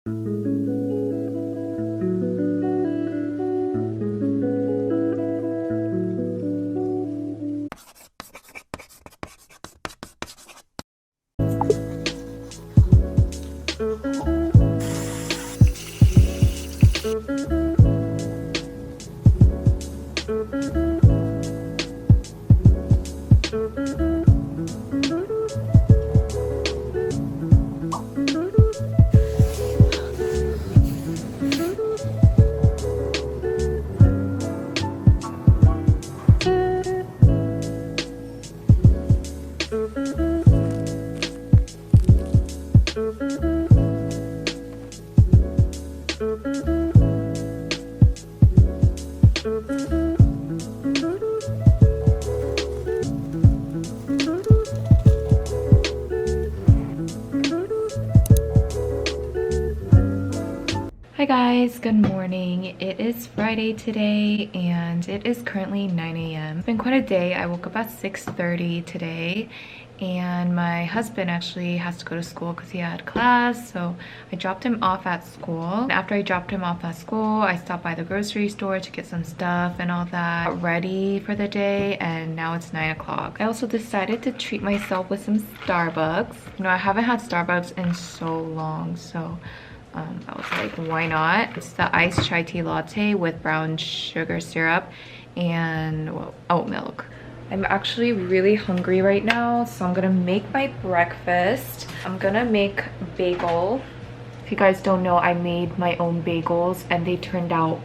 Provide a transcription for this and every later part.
Hi guys, good morning. It is Friday today and it is currently 9 a.m. It's been quite a day. I woke up at 6:30 today and my husband actually has to go to school because he had class, so I dropped him off at school. And after I dropped him off at school, I stopped by the grocery store to get some stuff and all that, got ready for the day, and now it's 9 o'clock. I also decided to treat myself with some Starbucks. You know, I haven't had Starbucks in so long, so I was like, why not? It's the iced chai tea latte with brown sugar syrup and, well, oat milk. I'm actually really hungry right now, so I'm gonna make my breakfast. I'm gonna make bagel. If you guys don't know, I made my own bagels and they turned out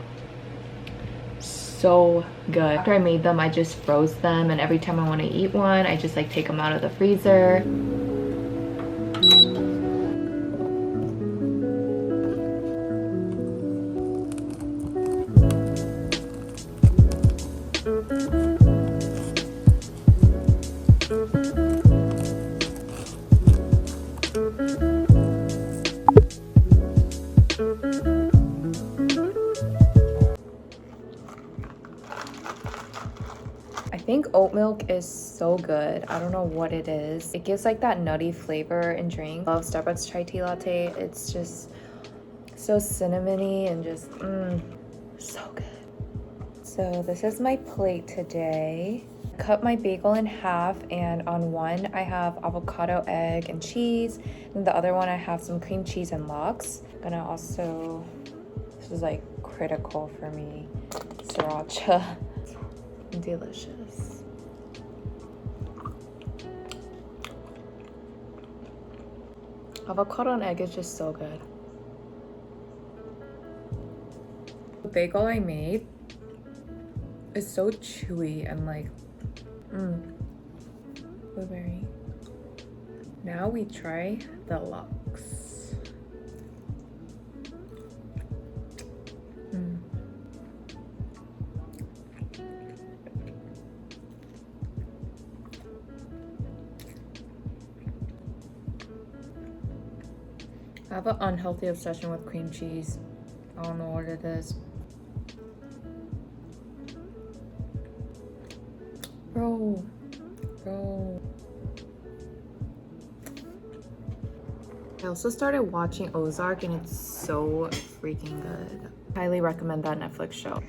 so good. After I made them, I just froze them, and every time I want to eat one, I just like take them out of the freezer. I think oat milk is so good. I don't know what it is. It gives like that nutty flavor in drink. I love Starbucks chai tea latte. It's just so cinnamony and just so good. So this is my plate today. Cut my bagel in half, and on one I have avocado, egg, and cheese, and the other one I have some cream cheese and lox. I'm gonna also, this is like critical for me, sriracha. Delicious. Avocado and egg is just so good. The bagel I made is so chewy and like blueberry. Now we try the lox. I have an unhealthy obsession with cream cheese. I don't know what it is. Bro. I also started watching Ozark and it's so freaking good. Highly recommend that Netflix show.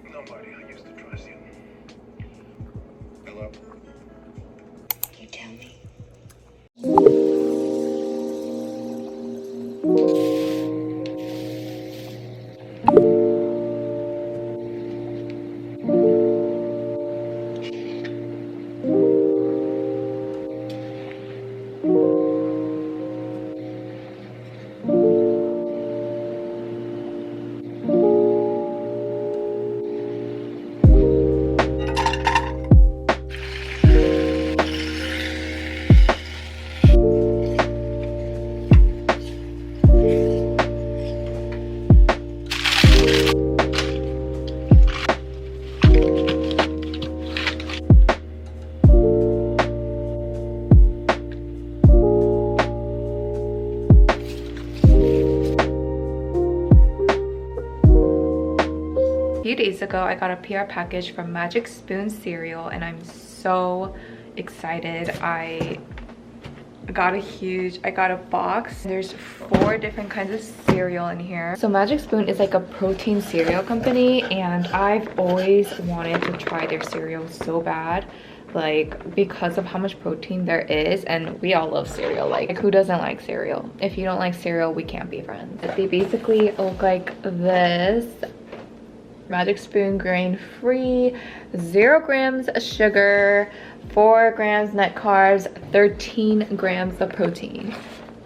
Nobody I used to trust you. Hello? You tell me. A few days ago, I got a PR package from Magic Spoon cereal and I'm so excited. I I got a box. There's 4 different kinds of cereal in here. So Magic Spoon is like a protein cereal company, and I've always wanted to try their cereal so bad, like because of how much protein there is, and we all love cereal. Like who doesn't like cereal? If you don't like cereal, we can't be friends. They basically look like this. Magic Spoon grain free, 0 grams of sugar, 4 grams net carbs, 13 grams of protein.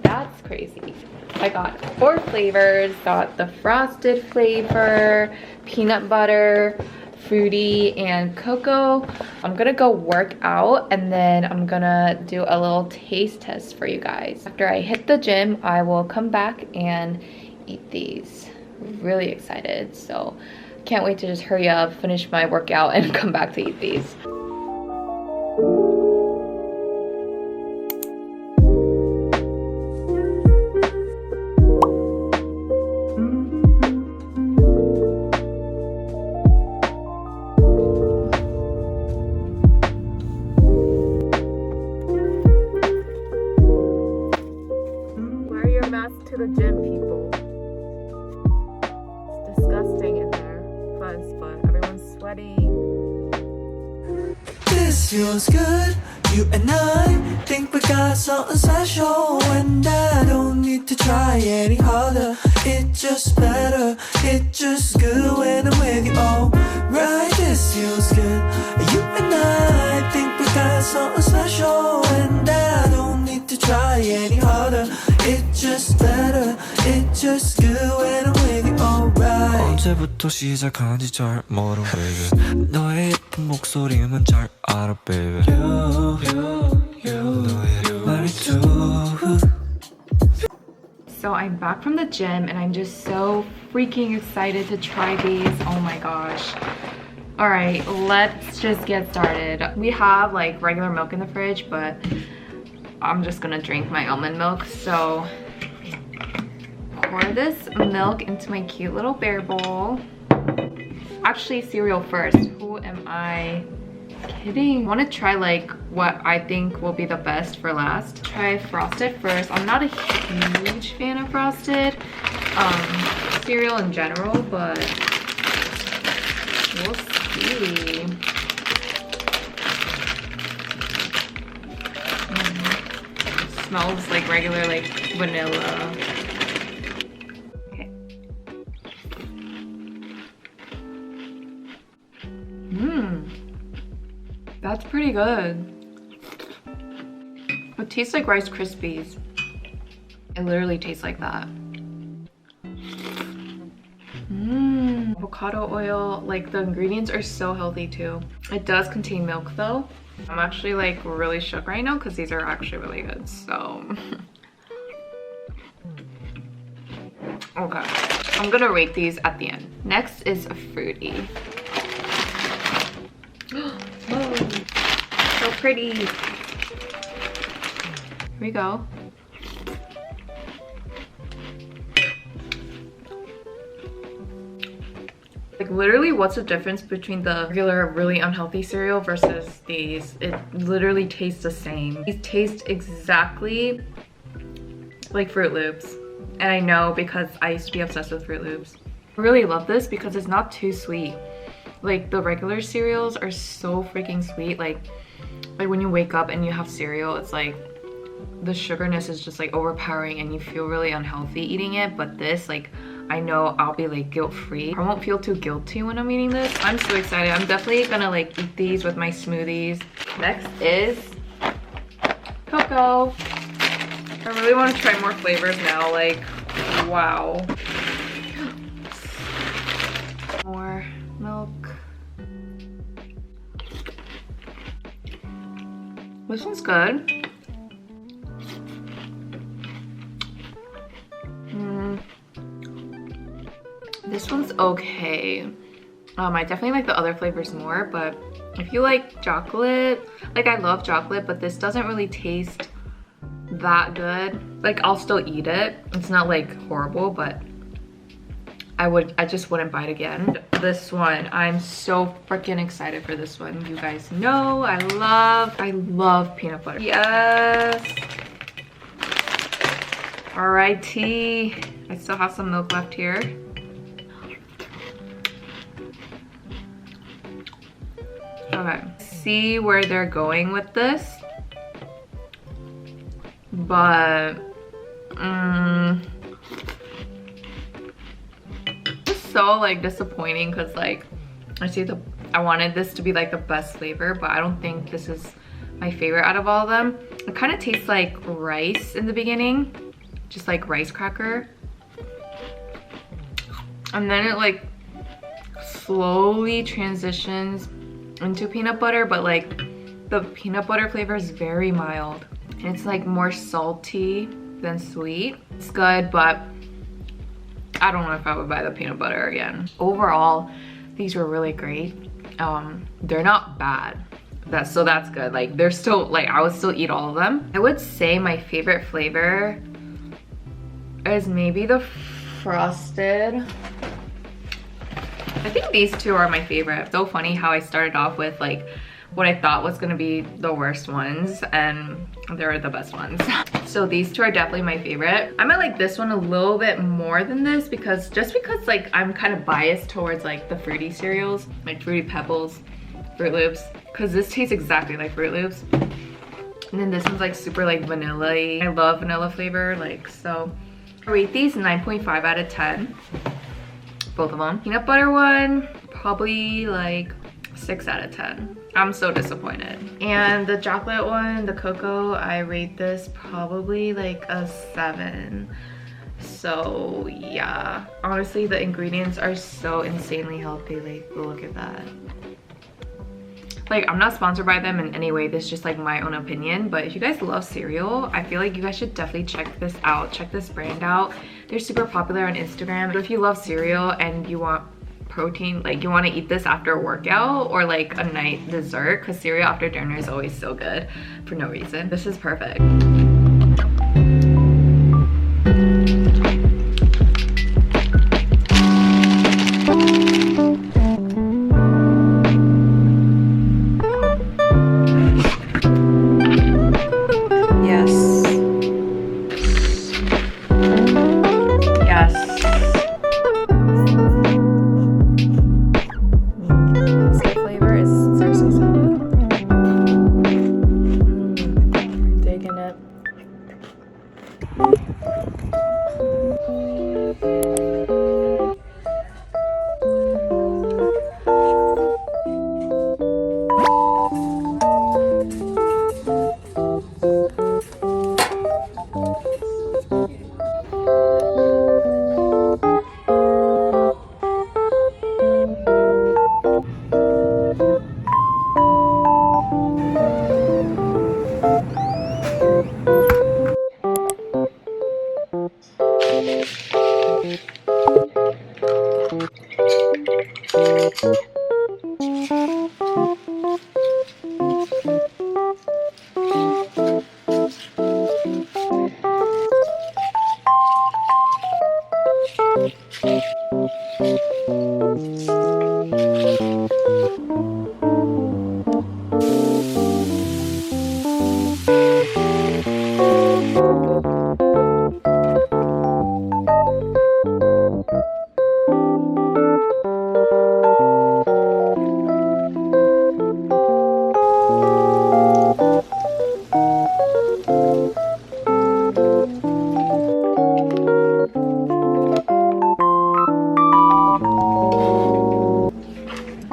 That's crazy. I got 4 flavors. Got the frosted flavor, peanut butter, fruity, and cocoa. I'm gonna go work out and then I'm gonna do a little taste test for you guys. After I hit the gym, I will come back and eat these. Really excited. So can't wait to just hurry up, finish my workout, and come back to eat these. Wear your mask to the gym, people. It's disgusting in there. But everyone's sweaty. This feels good, you and I think we got something special, and I don't need to try any harder. It's just better, it's just good when I'm with you. Oh, right, this feels good, you and I think we got something special, and I don't need to try any harder. It's just better, it's just good when I'm with you. Alright. 언제부터 시작한지 잘 모르 baby. 너의 예쁜 목소리만 잘 알아 baby. 너의 말이 too. So I'm back from the gym and I'm just so freaking excited to try these. Oh my gosh. All right, let's just get started. We have like regular milk in the fridge, but I'm just gonna drink my almond milk. So pour this milk into my cute little bear bowl. Actually, cereal first. Who am I kidding? I want to try like what I think will be the best for last. Try frosted first. I'm not a huge fan of frosted cereal in general, but we'll see. Smells like regular like vanilla. That's pretty good. It tastes like Rice Krispies. It literally tastes like that. Avocado oil, like the ingredients are so healthy too. It does contain milk though. I'm actually like really shook right now because these are actually really good, so. Okay, I'm gonna rate these at the end. Next is a fruity. Oh, so pretty. Here we go. Like literally, what's the difference between the regular really unhealthy cereal versus these? It literally tastes the same. These taste exactly like Fruit Loops. And I know because I used to be obsessed with Fruit Loops. I really love this because it's not too sweet. Like the regular cereals are so freaking sweet. Like when you wake up and you have cereal, it's like the sugarness is just like overpowering and you feel really unhealthy eating it. But this, like, I know I'll be like guilt-free. I won't feel too guilty when I'm eating this. I'm so excited. I'm definitely gonna like eat these with my smoothies. Next is cocoa. I really want to try more flavors now. Like, wow. More milk. This one's good. This one's okay. I definitely like the other flavors more, but if you like chocolate, like I love chocolate, but this doesn't really taste that good. Like I'll still eat it. It's not like horrible, but I just wouldn't buy it again. This one, I'm so freaking excited for this one. You guys know I love peanut butter. Yes. Alrighty, I still have some milk left here. Okay, see where they're going with this, but it's so like disappointing because like I wanted this to be like the best flavor, but I don't think this is my favorite out of all of them. It kind of tastes like rice in the beginning, just like rice cracker, and then it like slowly transitions into peanut butter, but like the peanut butter flavor is very mild and it's like more salty than sweet. It's good, but I don't know if I would buy the peanut butter again. Overall, these were really great. They're not bad. That's good. Like they're still like, I would still eat all of them. I would say my favorite flavor is maybe the frosted. I think these two are my favorite. So funny how I started off with like what I thought was gonna be the worst ones and they're the best ones. So these two are definitely my favorite. I might like this one a little bit more than this because like I'm kind of biased towards like the fruity cereals, like Fruity Pebbles, Fruit Loops, because this tastes exactly like Fruit Loops. And then this one's like super like vanilla-y. I love vanilla flavor, like, so I rate these 9.5 out of 10. Both of them. Peanut butter one, probably like 6 out of 10. I'm so disappointed. And the chocolate one, the cocoa, I rate this probably like a 7. So yeah, honestly the ingredients are so insanely healthy. Like look at that. Like I'm not sponsored by them in any way, this is just like my own opinion, but if you guys love cereal, I feel like you guys should definitely check this out, check this brand out. They're super popular on Instagram. But if you love cereal and you want protein, like you want to eat this after a workout or like a night dessert, because cereal after dinner is always so good for no reason, this is perfect.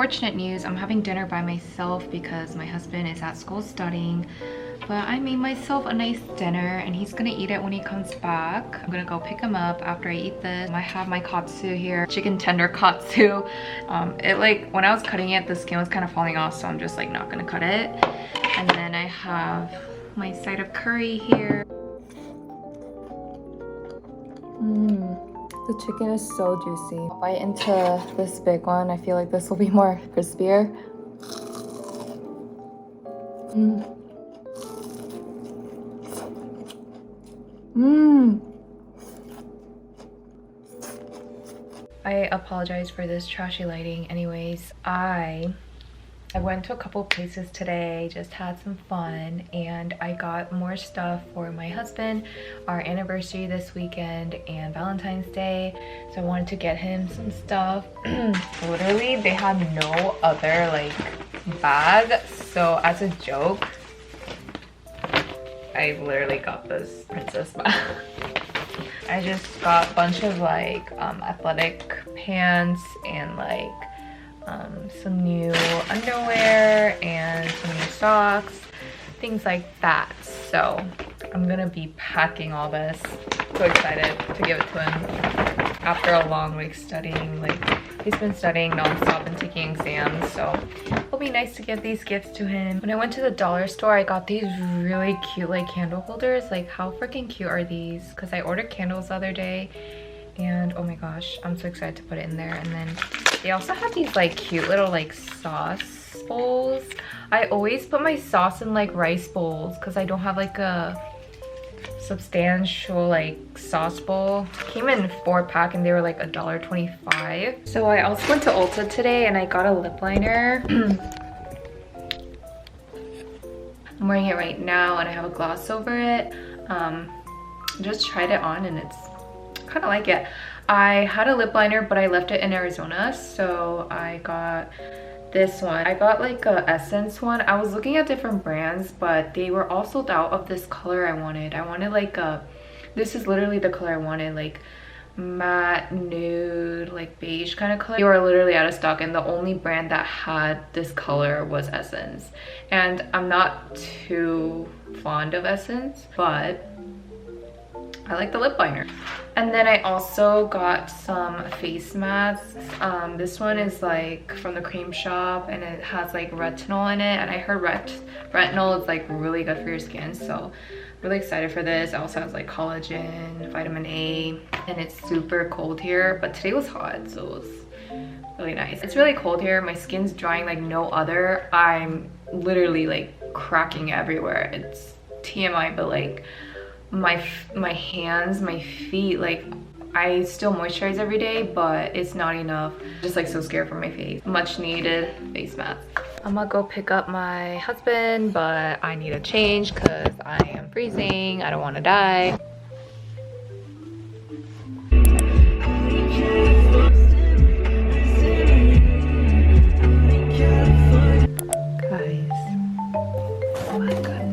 Unfortunate news, I'm having dinner by myself because my husband is at school studying, but I made myself a nice dinner and he's gonna eat it when he comes back. I'm gonna go pick him up after I eat this. I have my katsu here, chicken tender katsu. It like, when I was cutting it, the skin was kind of falling off, so I'm just like not gonna cut it. And then I have my side of curry here. The chicken is so juicy. I'll bite into this big one. I feel like this will be more crispier. I apologize for this trashy lighting. Anyways, I I went to a couple places today, just had some fun, and I got more stuff for my husband, our anniversary this weekend and Valentine's Day. So I wanted to get him some stuff. Literally, they had no other like bag, so as a joke, I literally got this princess bag. I just got a bunch of like athletic pants and like some new underwear and some new socks, things like that. So I'm gonna be packing all this. So excited to give it to him after a long week studying. Like, he's been studying non-stop and taking exams, so it'll be nice to give these gifts to him. When I went to the dollar store, I got these really cute like candle holders. Like, how freaking cute are these? Because I ordered candles the other day, and oh my gosh, I'm so excited to put it in there. And then they also have these like cute little like sauce bowls. I always put my sauce in like rice bowls because I don't have like a substantial like sauce bowl. Came in 4-pack and they were like $1.25. So I also went to Ulta today and I got a lip liner. I'm wearing it right now and I have a gloss over it. Just tried it on and it's kind of like it. I had a lip liner but I left it in Arizona, so I got this one. I got like a Essence one. I was looking at different brands, but they were all sold out of this color I wanted. I wanted like a, this is literally the color I wanted, like matte nude, like beige kind of color. They were literally out of stock and the only brand that had this color was Essence. And I'm not too fond of Essence, but I like the lip liner. And then I also got some face masks. This one is like from the Cream Shop and it has like retinol in it, and I heard retinol is like really good for your skin, so really excited for this. It also has like collagen, vitamin A, and it's super cold here, but today was hot, so it was really nice. It's really cold here. My skin's drying like no other. I'm literally like cracking everywhere. It's TMI, but like my hands, my feet, like I still moisturize every day, but it's not enough. Just like so scared for my face. Much needed face mask. I'm gonna go pick up my husband, but I need a change because I am freezing. I don't want to die. Guys, oh my goodness.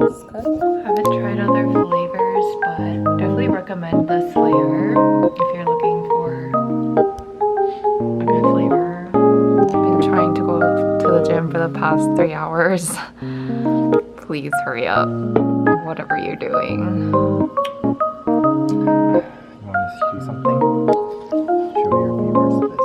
It's good. Haven't tried other flavors, but definitely recommend this layer if you're looking for a good flavor. I've been trying to go to the gym for the past 3 hours. Please hurry up, whatever you're doing. You want us to do something? Show your viewers this.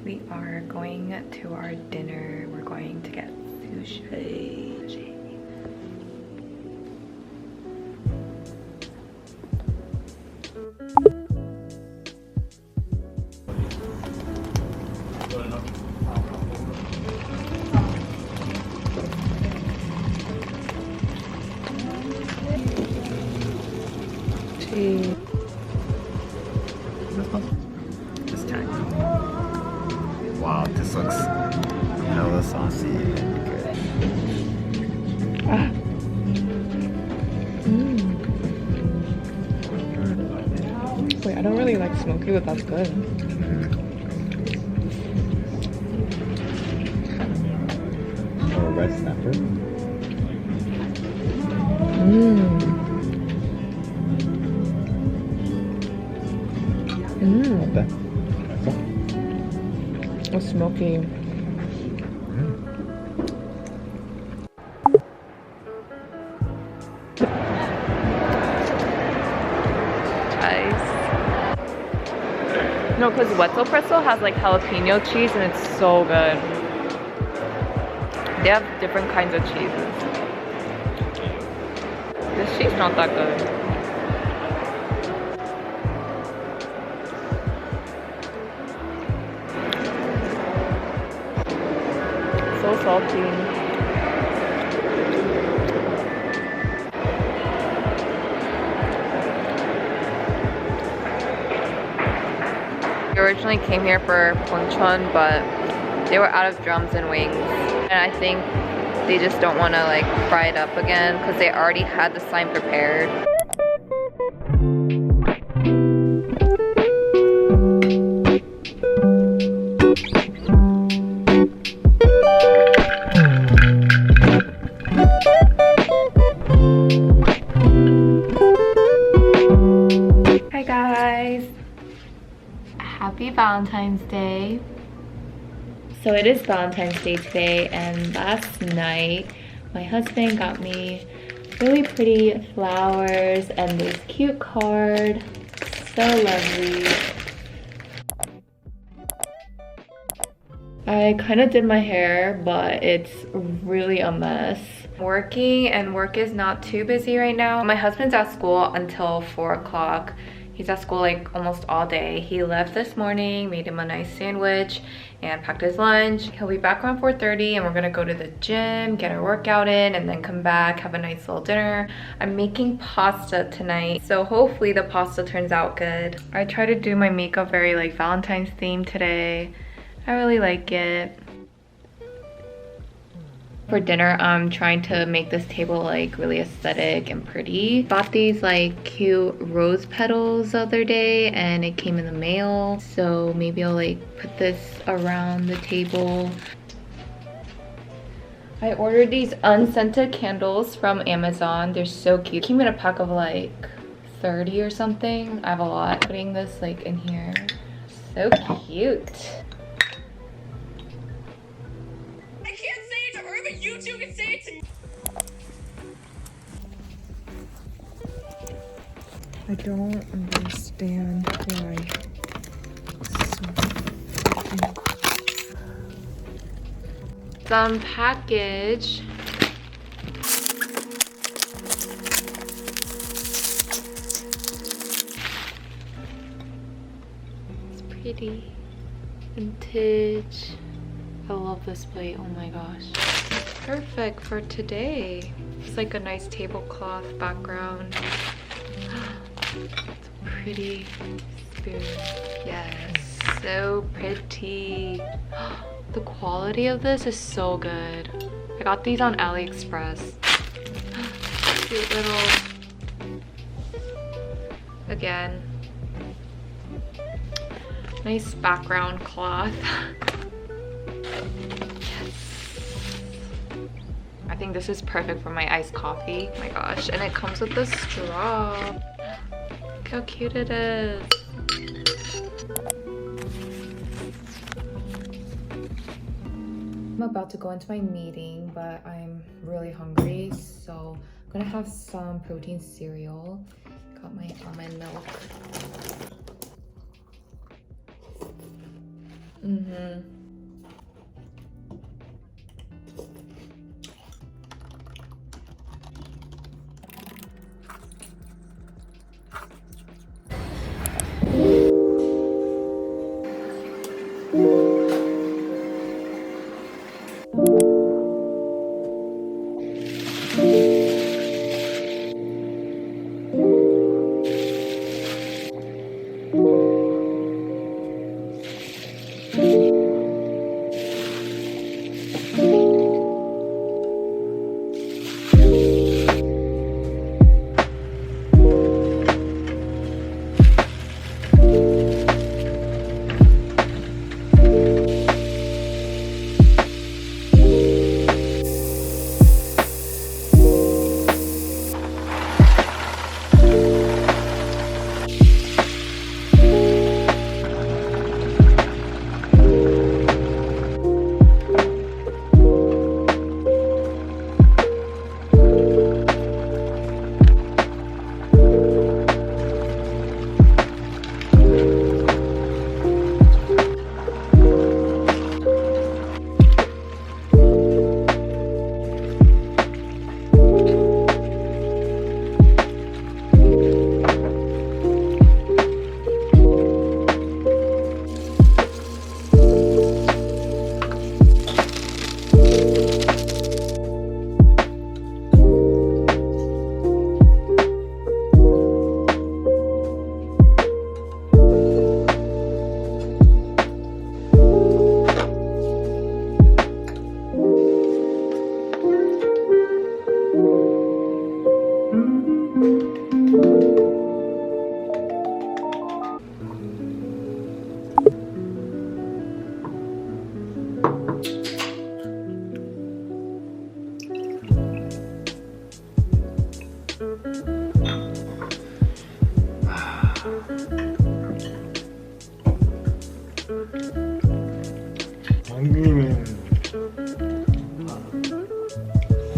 We are going to our dinner. We're going to get sushi. This time. Wow, this looks hella saucy and good. Wait, I don't really like smoky, but that's good. Or a red snapper. Not bad. It's smoky. No, because Wetzel Pretzel has like jalapeno cheese and it's so good. They have different kinds of cheeses. This cheese not that good. So salty. We originally came here for ponchon, but they were out of drums and wings. And I think they just don't want to like fry it up again because they already had the slime prepared. Hi guys! Happy Valentine's Day. So it is Valentine's Day today, and last night my husband got me really pretty flowers and this cute card. So lovely. I kind of did my hair, but it's really a mess. Working, and work is not too busy right now. My husband's at school until 4 o'clock. He's at school like almost all day. He left this morning, made him a nice sandwich and packed his lunch. He'll be back around 4:30 and we're gonna go to the gym, get our workout in, and then come back, have a nice little dinner. I'm making pasta tonight, so hopefully the pasta turns out good. I try to do my makeup very like Valentine's theme today. I really like it. For dinner, I'm trying to make this table like really aesthetic and pretty. Bought these like cute rose petals the other day and it came in the mail. So maybe I'll like put this around the table. I ordered these unscented candles from Amazon. They're so cute. Came in a pack of like 30 or something. I have a lot. Putting this like in here. So cute. You two can say it to me. I don't understand why. Some package. It's pretty. Vintage. I love this plate, oh my gosh. Perfect for today. It's like a nice tablecloth background. It's pretty spoon. Yes, so pretty. The quality of this is so good. I got these on AliExpress. cute little, again, nice background cloth. I think this is perfect for my iced coffee. Oh my gosh, and it comes with a straw. Look how cute it is. I'm about to go into my meeting, but I'm really hungry, so I'm gonna have some protein cereal. Got my almond milk.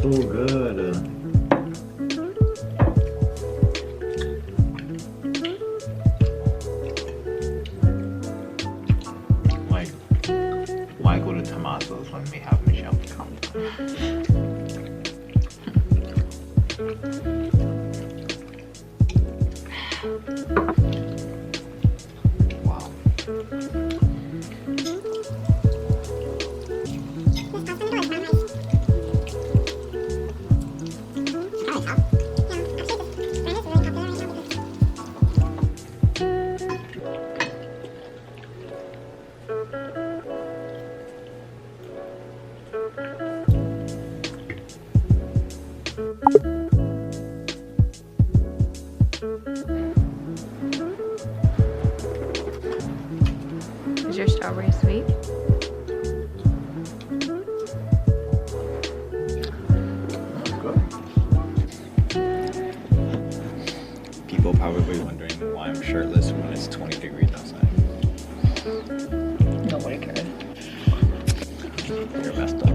So good. Like, why go to Tommaso's when we have Michelle to come? Wow. Is your strawberry sweet? People probably wondering why I'm shirtless when it's 20 degrees outside. Nobody cares. You're messed up.